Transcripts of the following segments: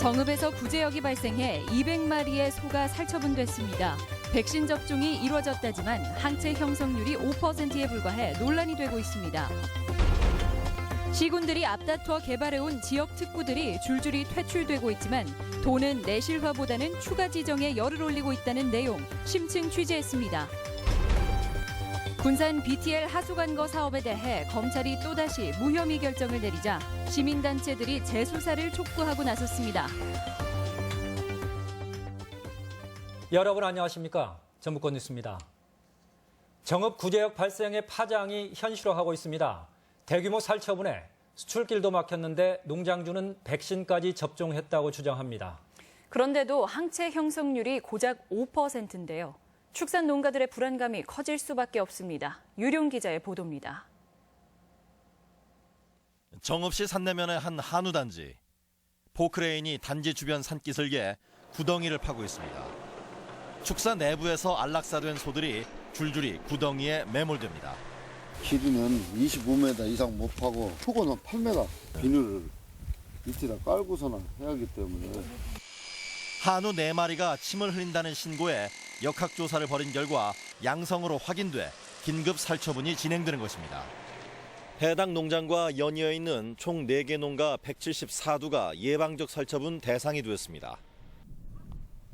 정읍에서 구제역이 발생해 200마리의 소가 살처분됐습니다. 백신 접종이 이루어졌다지만 항체 형성률이 5%에 불과해 논란이 되고 있습니다. 시군들이 앞다투어 개발해온 지역 특구들이 줄줄이 퇴출되고 있지만 도는 내실화보다는 추가 지정에 열을 올리고 있다는 내용 심층 취재했습니다. 군산 BTL 하수관거 사업에 대해 검찰이 또다시 무혐의 결정을 내리자 시민단체들이 재수사를 촉구하고 나섰습니다. 여러분 안녕하십니까? 전북권 뉴스입니다. 정읍 구제역 발생의 파장이 현실화하고 있습니다. 대규모 살처분에 수출길도 막혔는데 농장주는 백신까지 접종했다고 주장합니다. 그런데도 항체 형성률이 고작 5%인데요. 축산 농가들의 불안감이 커질 수밖에 없습니다. 유룡 기자의 보도입니다. 정읍시 산내면의 한 한우 단지. 포크레인이 단지 주변 산기슭에 구덩이를 파고 있습니다. 축사 내부에서 안락사된 소들이 줄줄이 구덩이에 매몰됩니다. 길이는 25m 이상 못 파고 폭은 8m 비닐을 밑에다 깔고서나 해야 하기 때문에 한우 4마리가 침을 흘린다는 신고에 역학조사를 벌인 결과 양성으로 확인돼 긴급 살처분이 진행되는 것입니다. 해당 농장과 연이어 있는 총 4개 농가 174두가 예방적 살처분 대상이 되었습니다.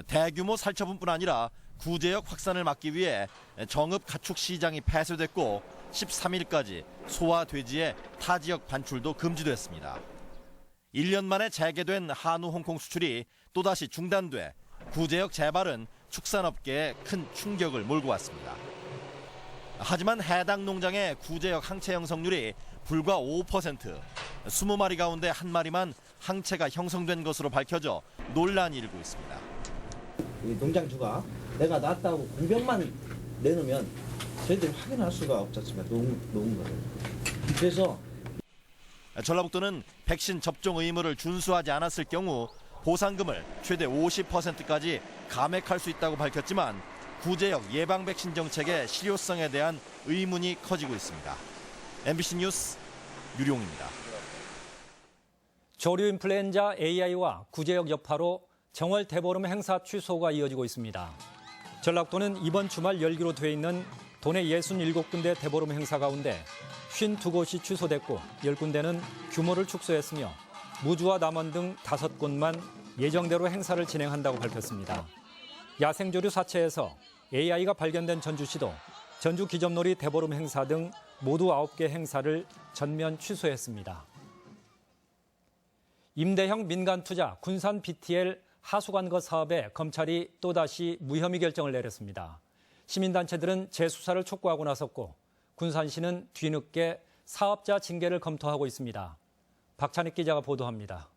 대규모 살처분뿐 아니라 구제역 확산을 막기 위해 정읍 가축시장이 폐쇄됐고 13일까지 소와 돼지의 타 지역 반출도 금지됐습니다. 1년 만에 재개된 한우 홍콩 수출이 또다시 중단돼 구제역 재발은 축산업계에 큰 충격을 몰고 왔습니다. 하지만 해당 농장의 구제역 항체 형성률이 불과 5%, 20마리 가운데 1마리만 항체가 형성된 것으로 밝혀져 논란이 일고 있습니다. 이 농장주가 내가 낫다고 공병만 내놓으면 저희들이 확인할 수가 없지 않습니까? 녹은 거를. 그래서 전라북도는 백신 접종 의무를 준수하지 않았을 경우 보상금을 최대 50%까지 감액할 수 있다고 밝혔지만 구제역 예방 백신 정책의 실효성에 대한 의문이 커지고 있습니다. MBC 뉴스 유룡입니다. 조류 인플루엔자 AI와 구제역 여파로 정월 대보름 행사 취소가 이어지고 있습니다. 전라북도는 이번 주말 열기로 돼 있는 도내 67군데 대보름 행사 가운데 52곳이 취소됐고 10군데는 규모를 축소했으며 무주와 남원 등 5곳만 예정대로 행사를 진행한다고 밝혔습니다. 야생조류 사체에서 AI가 발견된 전주시도 전주 기점놀이 대보름 행사 등 모두 9개 행사를 전면 취소했습니다. 임대형 민간투자 군산 BTL 하수관거 사업에 검찰이 또다시 무혐의 결정을 내렸습니다. 시민단체들은 재수사를 촉구하고 나섰고 군산시는 뒤늦게 사업자 징계를 검토하고 있습니다. 박찬익 기자가 보도합니다.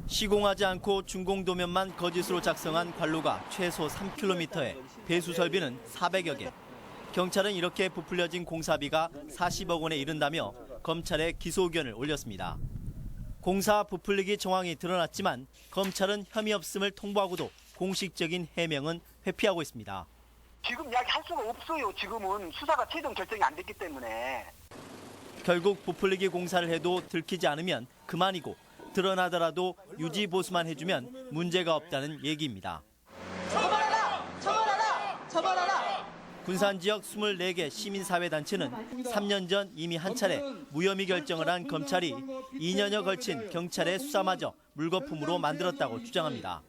시공하지 않고 준공도면만 거짓으로 작성한 관로가 최소 3km에 배수 설비는 400여 개. 경찰은 이렇게 부풀려진 공사비가 40억 원에 이른다며 검찰에 기소 의견을 올렸습니다. 공사 부풀리기 정황이 드러났지만 검찰은 혐의 없음을 통보하고도 공식적인 해명은 회피하고 있습니다. 지금 이야기할 수가 없어요. 지금은 수사가 최종 결정이 안 됐기 때문에. 결국 부풀리기 공사를 해도 들키지 않으면 그만이고 드러나더라도 유지 보수만 해주면 문제가 없다는 얘기입니다. 처벌하라! 처벌하라! 처벌하라! 군산 지역 24개 시민사회단체는 3년 전 이미 한 차례 무혐의 결정을 한 검찰이 2년여 걸친 경찰의 수사마저 물거품으로 만들었다고 주장합니다.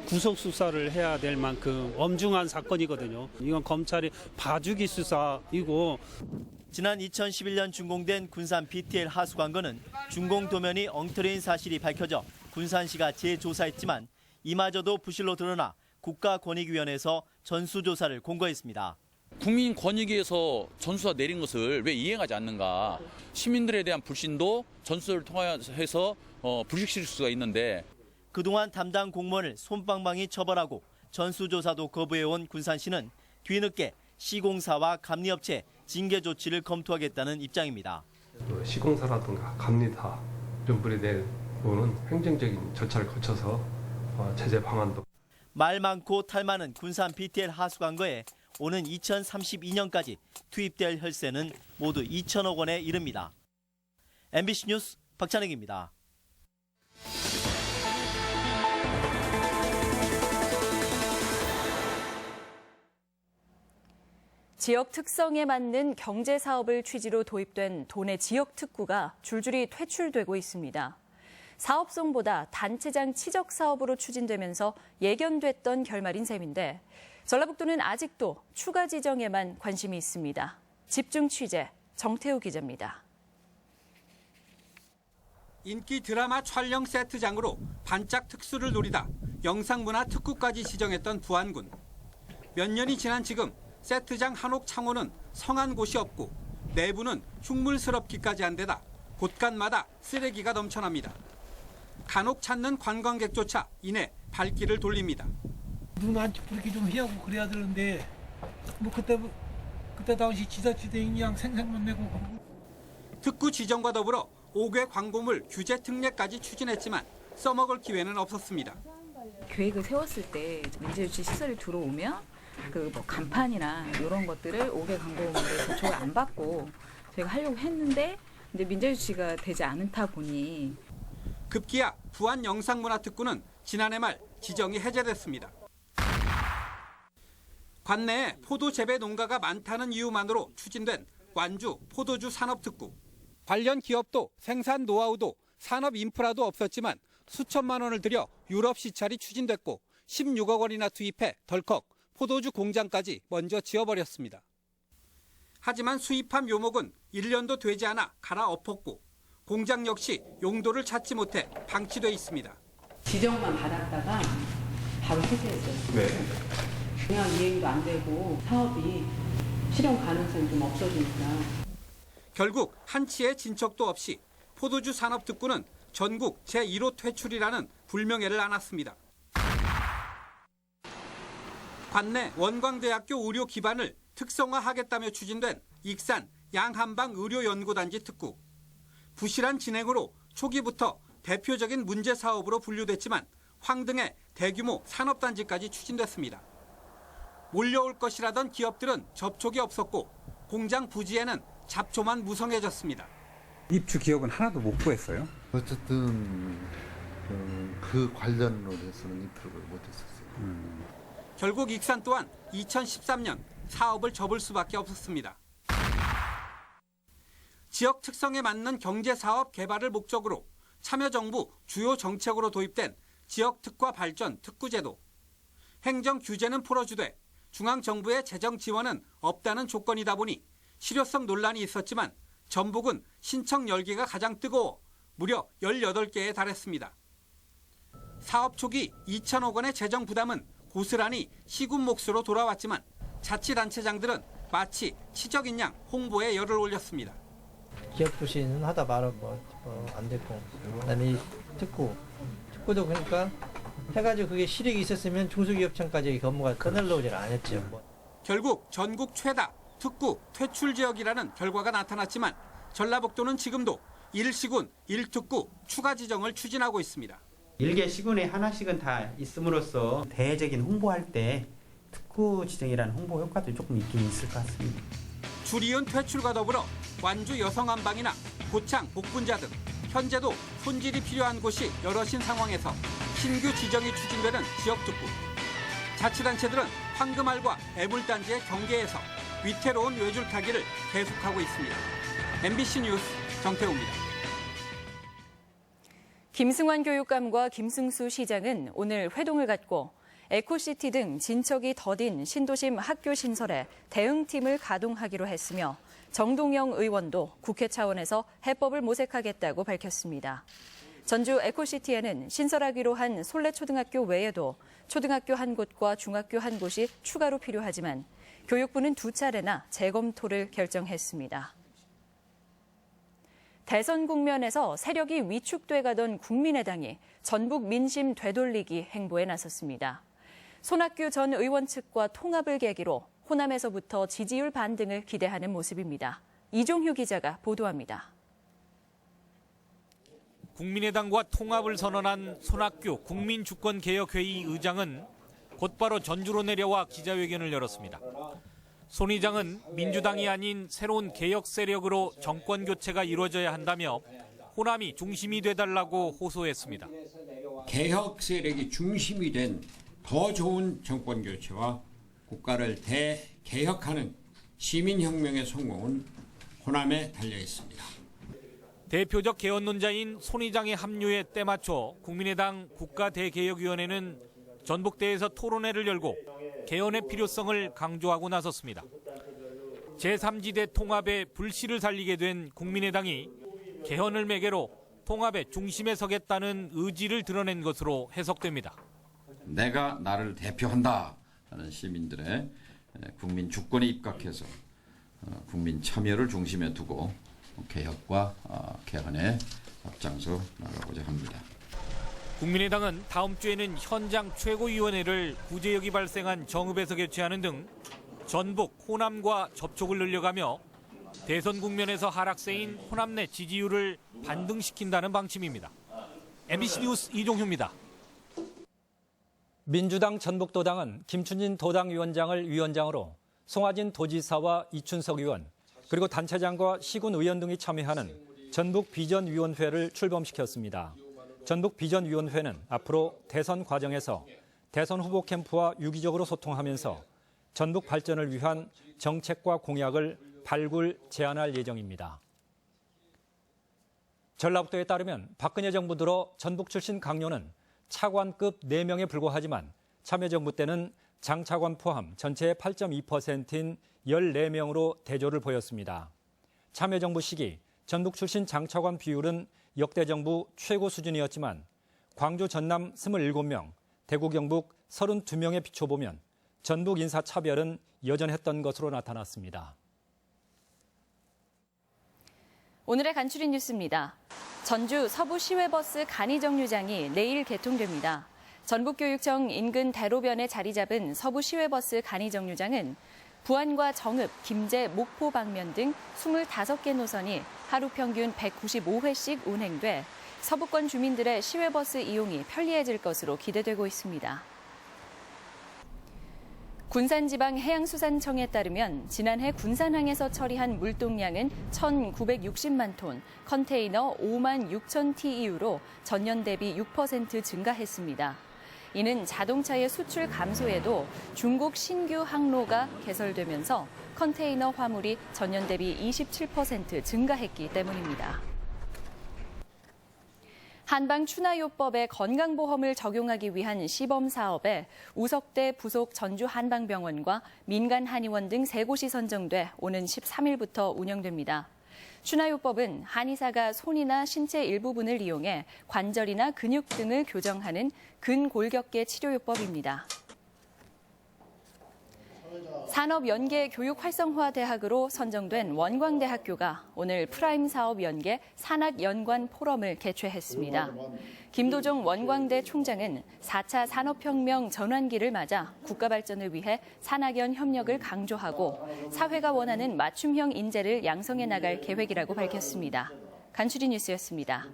구속 수사를 해야 될 만큼 엄중한 사건이거든요. 이건 검찰이 봐주기 수사이고. 지난 2011년 준공된 군산 BTL 하수관거는 준공 도면이 엉터리인 사실이 밝혀져 군산시가 재조사했지만 이마저도 부실로 드러나 국가권익위원회에서 전수조사를 공고했습니다. 국민권익위에서 전수가 내린 것을 왜 이행하지 않는가. 시민들에 대한 불신도 전수를 통해서 불식시킬 수가 있는데 그동안 담당 공무원을 솜방망이 처벌하고 전수조사도 거부해온 군산시는 뒤늦게 시공사와 감리업체 징계 조치를 검토하겠다는 입장입니다. 시공사라든가 감리사 이런 분에 대한 부분은 행정적인 절차를 거쳐서 제재 방안도. 말 많고 탈 많은 군산 BTL 하수관거에 오는 2032년까지 투입될 혈세는 모두 2천억 원에 이릅니다. MBC 뉴스 박찬익입니다. 지역 특성에 맞는 경제 사업을 취지로 도입된 도내 지역 특구가 줄줄이 퇴출되고 있습니다. 사업성보다 단체장 치적 사업으로 추진되면서 예견됐던 결말인 셈인데 전라북도는 아직도 추가 지정에만 관심이 있습니다. 집중 취재 정태우 기자입니다. 인기 드라마 촬영 세트장으로 반짝 특수를 노리다 영상문화 특구까지 지정했던 부안군. 몇 년이 지난 지금 세트장 한옥 창호는 성한 곳이 없고 내부는 흉물스럽기까지 한 데다 곳간마다 쓰레기가 넘쳐납니다. 간혹 찾는 관광객조차 이내 발길을 돌립니다. 눈 안 찌푸리게 좀 해야 하고 그래야 되는데 뭐 그때 당시 지자체장이 그냥 생색만 내고. 특구 지정과 더불어 5개 광고물 규제 특례까지 추진했지만 써먹을 기회는 없었습니다. 계획을 세웠을 때 민재유치 시설이 들어오면 그 뭐 간판이나 이런 것들을 5개 광고물에 도촉을 안 받고 저희가 하려고 했는데 근데 민재유치가 되지 않다 보니 급기야 부안 영상문화특구는 지난해 말 지정이 해제됐습니다. 관내에 포도 재배 농가가 많다는 이유만으로 추진된 완주 포도주 산업특구. 관련 기업도 생산 노하우도 산업 인프라도 없었지만 수천만 원을 들여 유럽 시찰이 추진됐고 16억 원이나 투입해 덜컥 포도주 공장까지 먼저 지어버렸습니다. 하지만 수입한 묘목은 1년도 되지 않아 갈아엎었고 공장 역시 용도를 찾지 못해 방치돼 있습니다. 지정만 받았다가 바로 해제했어요. 네. 그냥 이행도 안 되고 사업이 실현 가능성이 좀 없어지니까. 결국 한치의 진척도 없이 포도주 산업특구는 전국 제1호 퇴출이라는 불명예를 안았습니다. 관내 원광대학교 의료 기반을 특성화하겠다며 추진된 익산 양한방 의료연구단지 특구. 부실한 진행으로 초기부터 대표적인 문제 사업으로 분류됐지만 황등의 대규모 산업단지까지 추진됐습니다. 몰려올 것이라던 기업들은 접촉이 없었고 공장 부지에는 잡초만 무성해졌습니다. 입주 기업은 하나도 못 구했어요? 어쨌든 그 관련으로 해서는 입주를 못했었어요. 결국 익산 또한 2013년 사업을 접을 수밖에 없었습니다. 지역 특성에 맞는 경제사업 개발을 목적으로 참여정부 주요 정책으로 도입된 지역특화 발전 특구제도. 행정 규제는 풀어주되 중앙정부의 재정 지원은 없다는 조건이다 보니 실효성 논란이 있었지만 전북은 신청 열기가 가장 뜨거워 무려 18개에 달했습니다. 사업 초기 2천억 원의 재정 부담은 고스란히 시군 몫으로 돌아왔지만 자치단체장들은 마치 치적인 양 홍보에 열을 올렸습니다. 기업 부신은 하다 말은 안 됐고 그다음에 이 특구도 그러니까 해가지고 그게 실익이 있었으면 중소기업청까지 업무가 떠날려오질 않았죠. 결국 전국 최다 특구 퇴출 지역이라는 결과가 나타났지만 전라북도는 지금도 1시군 1특구 추가 지정을 추진하고 있습니다. 1개 시군에 하나씩은 다 있음으로써 대외적인 홍보할 때 특구 지정이라는 홍보 효과도 조금 있긴 있을 것 같습니다. 줄이은 퇴출과 더불어 완주 여성한방이나 고창 복분자 등 현재도 손질이 필요한 곳이 여럿인 상황에서 신규 지정이 추진되는 지역특구. 자치단체들은 황금알과 애물단지의 경계에서 위태로운 외줄타기를 계속하고 있습니다. MBC 뉴스 정태우입니다. 김승환 교육감과 김승수 시장은 오늘 회동을 갖고 에코시티 등 진척이 더딘 신도심 학교 신설에 대응팀을 가동하기로 했으며 정동영 의원도 국회 차원에서 해법을 모색하겠다고 밝혔습니다. 전주 에코시티에는 신설하기로 한 솔레초등학교 외에도 초등학교 한 곳과 중학교 한 곳이 추가로 필요하지만 교육부는 2차례나 재검토를 결정했습니다. 대선 국면에서 세력이 위축돼 가던 국민의당이 전북 민심 되돌리기 행보에 나섰습니다. 손학규 전 의원 측과 통합을 계기로 호남에서부터 지지율 반등을 기대하는 모습입니다. 이종휴 기자가 보도합니다. 국민의당과 통합을 선언한 손학규 국민주권개혁회의 의장은 곧바로 전주로 내려와 기자회견을 열었습니다. 손 의장은 민주당이 아닌 새로운 개혁 세력으로 정권 교체가 이루어져야 한다며 호남이 중심이 돼달라고 호소했습니다. 개혁 세력이 중심이 된 더 좋은 정권 교체와 국가를 대개혁하는 시민혁명의 성공은 호남에 달려 있습니다. 대표적 개헌론자인 손 의장의 합류에 때맞춰 국민의당 국가대개혁위원회는 전북대에서 토론회를 열고 개헌의 필요성을 강조하고 나섰습니다. 제3지대 통합의 불씨를 살리게 된 국민의당이 개헌을 매개로 통합의 중심에 서겠다는 의지를 드러낸 것으로 해석됩니다. 내가 나를 대표한다 하는 시민들의 국민 주권에 입각해서 국민 참여를 중심에 두고 개혁과 개헌에 앞장서 나가고자 합니다. 국민의당은 다음 주에는 현장 최고위원회를 구제역이 발생한 정읍에서 개최하는 등 전북, 호남과 접촉을 늘려가며 대선 국면에서 하락세인 호남 내 지지율을 반등시킨다는 방침입니다. MBC 뉴스 이종휴입니다. 민주당 전북도당은 김춘진 도당위원장을 위원장으로 송하진 도지사와 이춘석 의원, 그리고 단체장과 시군 의원 등이 참여하는 전북비전위원회를 출범시켰습니다. 전북비전위원회는 앞으로 대선 과정에서 대선 후보 캠프와 유기적으로 소통하면서 전북 발전을 위한 정책과 공약을 발굴, 제안할 예정입니다. 전라북도에 따르면 박근혜 정부 들어 전북 출신 강요는 차관급 4명에 불과하지만 참여정부 때는 장차관 포함 전체의 8.2%인 14명으로 대조를 보였습니다. 참여정부 시기 전북 출신 장차관 비율은 역대 정부 최고 수준이었지만 광주 전남 27명, 대구 경북 32명에 비춰보면 전북 인사차별은 여전했던 것으로 나타났습니다. 오늘의 간추린 뉴스입니다. 전주 서부시외버스 간이정류장이 내일 개통됩니다. 전북교육청 인근 대로변에 자리 잡은 서부시외버스 간이정류장은 부안과 정읍, 김제, 목포 방면 등 25개 노선이 하루 평균 195회씩 운행돼 서부권 주민들의 시외버스 이용이 편리해질 것으로 기대되고 있습니다. 군산지방해양수산청에 따르면 지난해 군산항에서 처리한 물동량은 1,960만 톤, 컨테이너 5만 6천 TEU로 전년 대비 6% 증가했습니다. 이는 자동차의 수출 감소에도 중국 신규 항로가 개설되면서 컨테이너 화물이 전년 대비 27% 증가했기 때문입니다. 한방추나요법의 건강보험을 적용하기 위한 시범사업에 우석대 부속 전주한방병원과 민간한의원 등 3곳이 선정돼 오는 13일부터 운영됩니다. 추나요법은 한의사가 손이나 신체 일부분을 이용해 관절이나 근육 등을 교정하는 근골격계 치료요법입니다. 산업연계교육활성화대학으로 선정된 원광대학교가 오늘 프라임 사업 연계 산학연관 포럼을 개최했습니다. 김도종 원광대 총장은 4차 산업혁명 전환기를 맞아 국가 발전을 위해 산학연 협력을 강조하고 사회가 원하는 맞춤형 인재를 양성해 나갈 계획이라고 밝혔습니다. 간추린 뉴스였습니다.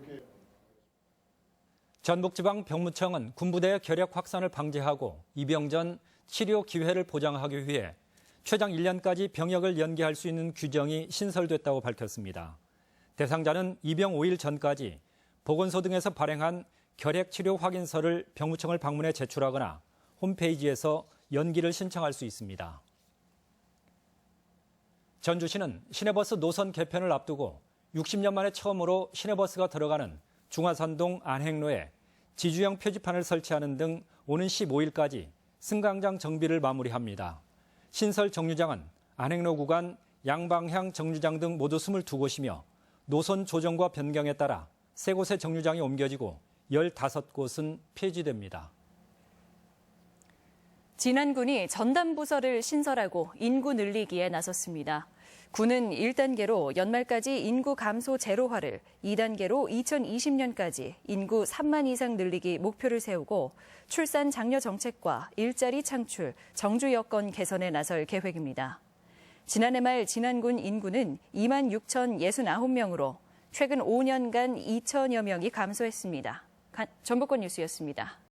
전북지방병무청은 군부대의 결핵 확산을 방지하고 입영 전 치료 기회를 보장하기 위해 최장 1년까지 병역을 연기할 수 있는 규정이 신설됐다고 밝혔습니다. 대상자는 입영 5일 전까지 보건소 등에서 발행한 결핵 치료 확인서를 병무청을 방문해 제출하거나 홈페이지에서 연기를 신청할 수 있습니다. 전주시는 시내버스 노선 개편을 앞두고 60년 만에 처음으로 시내버스가 들어가는 중화산동 안행로에 지주형 표지판을 설치하는 등 오는 15일까지 승강장 정비를 마무리합니다. 신설 정류장은 안행로 구간, 양방향 정류장 등 모두 22곳이며 노선 조정과 변경에 따라 3곳의 정류장이 옮겨지고 15곳은 폐지됩니다. 진안군이 전담부서를 신설하고 인구 늘리기에 나섰습니다. 군은 1단계로 연말까지 인구 감소 제로화를, 2단계로 2020년까지 인구 3만 이상 늘리기 목표를 세우고 출산 장려 정책과 일자리 창출, 정주 여건 개선에 나설 계획입니다. 지난해 말 진안군 인구는 2만 6,069명으로 최근 5년간 2천여 명이 감소했습니다. 전북권 뉴스였습니다.